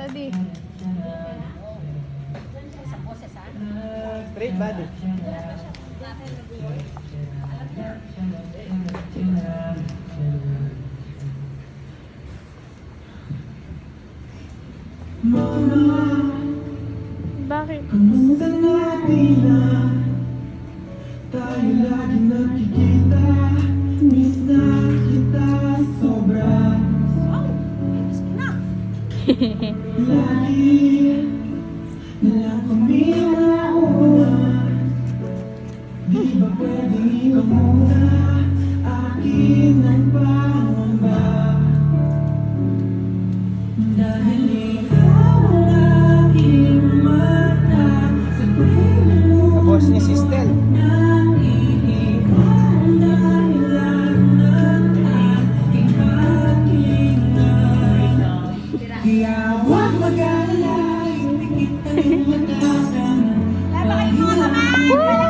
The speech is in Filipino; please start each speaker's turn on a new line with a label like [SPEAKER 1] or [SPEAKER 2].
[SPEAKER 1] Study.
[SPEAKER 2] Straight body.
[SPEAKER 1] Bakit?
[SPEAKER 2] Kamusta natin na tayo lagi nagkikita? Miss na kita sobra. Lagi na lang kami nauna. Di ba pwedeng ikaw muna akin ang pangamba? Dahil ikaw ang aking mata sa kwento mo. Tapos ni Sistel. Kaya huwag mag-alala, hindi kita rin matakan.
[SPEAKER 3] Labakay mo, kamay!